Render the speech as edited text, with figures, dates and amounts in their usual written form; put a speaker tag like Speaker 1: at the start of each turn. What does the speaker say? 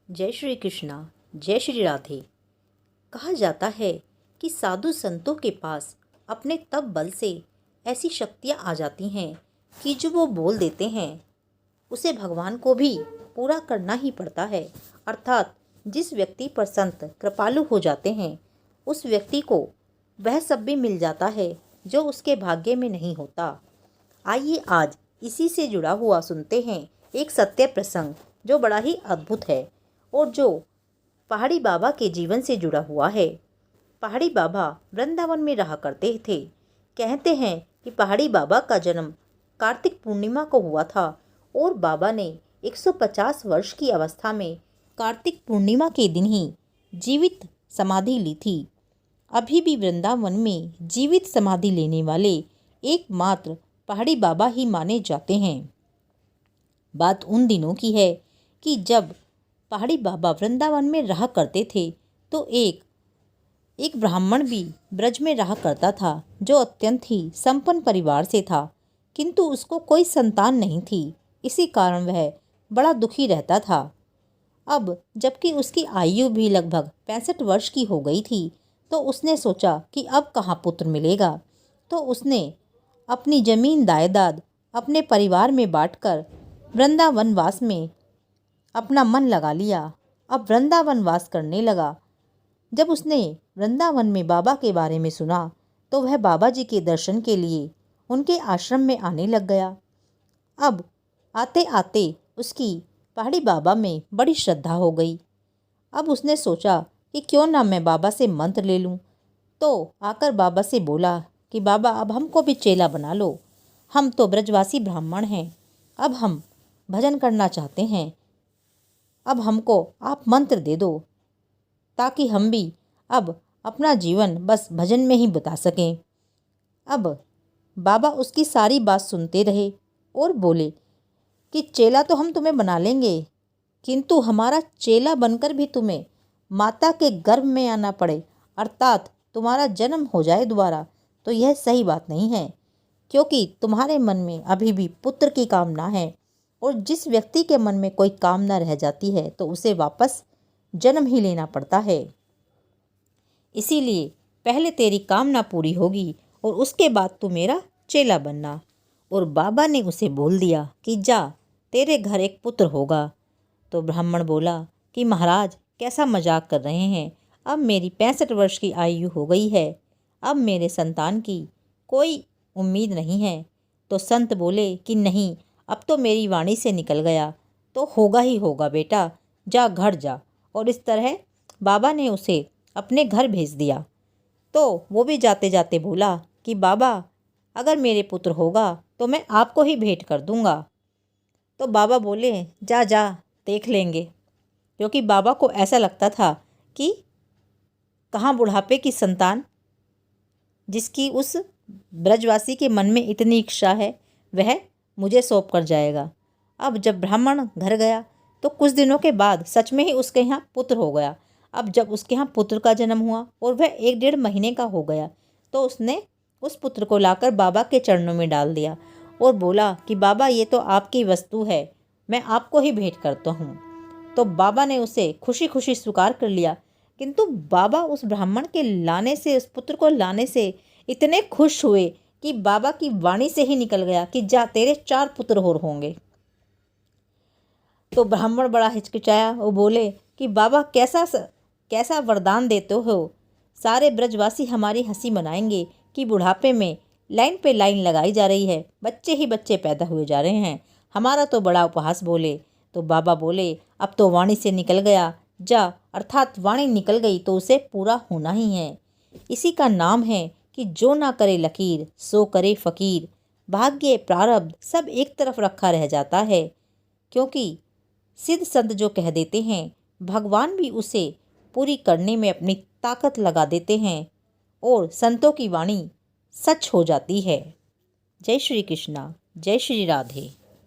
Speaker 1: जय श्री कृष्णा। जय श्री राधे। कहा जाता है कि साधु संतों के पास अपने तप बल से ऐसी शक्तियाँ आ जाती हैं कि जो वो बोल देते हैं उसे भगवान को भी पूरा करना ही पड़ता है। अर्थात जिस व्यक्ति पर संत कृपालु हो जाते हैं उस व्यक्ति को वह सब भी मिल जाता है जो उसके भाग्य में नहीं होता। आइए आज इसी से जुड़ा हुआ सुनते हैं एक सत्य प्रसंग जो बड़ा ही अद्भुत है और जो पहाड़ी बाबा के जीवन से जुड़ा हुआ है। पहाड़ी बाबा वृंदावन में रहा करते थे। कहते हैं कि पहाड़ी बाबा का जन्म कार्तिक पूर्णिमा को हुआ था और बाबा ने 150 वर्ष की अवस्था में कार्तिक पूर्णिमा के दिन ही जीवित समाधि ली थी। अभी भी वृंदावन में जीवित समाधि लेने वाले एकमात्र पहाड़ी बाबा ही माने जाते हैं। बात उन दिनों की है कि जब पहाड़ी बाबा वृंदावन में रहा करते थे तो एक ब्राह्मण भी ब्रज में रहा करता था जो अत्यंत ही संपन्न परिवार से था, किंतु उसको कोई संतान नहीं थी। इसी कारण वह बड़ा दुखी रहता था। अब जबकि उसकी आयु भी लगभग 65 वर्ष की हो गई थी तो उसने सोचा कि अब कहाँ पुत्र मिलेगा। तो उसने अपनी जमीन जायदाद अपने परिवार में बांटकर वृंदावन वास में अपना मन लगा लिया। अब वृंदावन वास करने लगा। जब उसने वृंदावन में बाबा के बारे में सुना तो वह बाबा जी के दर्शन के लिए उनके आश्रम में आने लग गया। अब आते आते उसकी पहाड़ी बाबा में बड़ी श्रद्धा हो गई। अब उसने सोचा कि क्यों ना मैं बाबा से मंत्र ले लूं। तो आकर बाबा से बोला कि बाबा अब हमको भी चेला बना लो। हम तो ब्रजवासी ब्राह्मण हैं, अब हम भजन करना चाहते हैं। अब हमको आप मंत्र दे दो ताकि हम भी अब अपना जीवन बस भजन में ही बिता सकें। अब बाबा उसकी सारी बात सुनते रहे और बोले कि चेला तो हम तुम्हें बना लेंगे, किंतु हमारा चेला बनकर भी तुम्हें माता के गर्भ में आना पड़े, अर्थात तुम्हारा जन्म हो जाए दोबारा, तो यह सही बात नहीं है, क्योंकि तुम्हारे मन में अभी भी पुत्र की कामना है और जिस व्यक्ति के मन में कोई कामना रह जाती है तो उसे वापस जन्म ही लेना पड़ता है। इसीलिए पहले तेरी कामना पूरी होगी और उसके बाद तू मेरा चेला बनना। और बाबा ने उसे बोल दिया कि जा, तेरे घर एक पुत्र होगा। तो ब्राह्मण बोला कि महाराज कैसा मजाक कर रहे हैं, अब मेरी 65 वर्ष की आयु हो गई है, अब मेरे संतान की कोई उम्मीद नहीं है। तो संत बोले कि नहीं, अब तो मेरी वाणी से निकल गया तो होगा ही होगा बेटा, जा घर जा। और इस तरह बाबा ने उसे अपने घर भेज दिया। तो वो भी जाते जाते बोला कि बाबा अगर मेरे पुत्र होगा तो मैं आपको ही भेंट कर दूंगा। तो बाबा बोले जा जा देख लेंगे, क्योंकि बाबा को ऐसा लगता था कि कहाँ बुढ़ापे की संतान जिसकी उस ब्रजवासी के मन में इतनी इच्छा है वह मुझे सौंप कर जाएगा। अब जब ब्राह्मण घर गया तो कुछ दिनों के बाद सच में ही उसके यहाँ पुत्र हो गया। अब जब उसके यहाँ पुत्र का जन्म हुआ और वह 1-1.5 महीने का हो गया तो उसने उस पुत्र को लाकर बाबा के चरणों में डाल दिया और बोला कि बाबा ये तो आपकी वस्तु है, मैं आपको ही भेंट करता हूँ। तो बाबा ने उसे खुशी खुशी स्वीकार कर लिया, किंतु बाबा उस ब्राह्मण के लाने से, उस पुत्र को लाने से इतने खुश हुए कि बाबा की वाणी से ही निकल गया कि जा, तेरे 4 पुत्र और होंगे। तो ब्राह्मण बड़ा हिचकिचाया और बोले कि बाबा कैसा वरदान देते हो, सारे ब्रजवासी हमारी हंसी मनाएंगे कि बुढ़ापे में लाइन पे लाइन लगाई जा रही है, बच्चे ही बच्चे पैदा हुए जा रहे हैं, हमारा तो बड़ा उपहास। बोले तो बाबा बोले अब तो वाणी से निकल गया, जा, अर्थात वाणी निकल गई तो उसे पूरा होना ही है। इसी का नाम है कि जो ना करे लकीर सो करे फ़कीर। भाग्य प्रारब्ध सब एक तरफ रखा रह जाता है, क्योंकि सिद्ध संत जो कह देते हैं भगवान भी उसे पूरी करने में अपनी ताकत लगा देते हैं और संतों की वाणी सच हो जाती है। जय श्री कृष्णा। जय श्री राधे।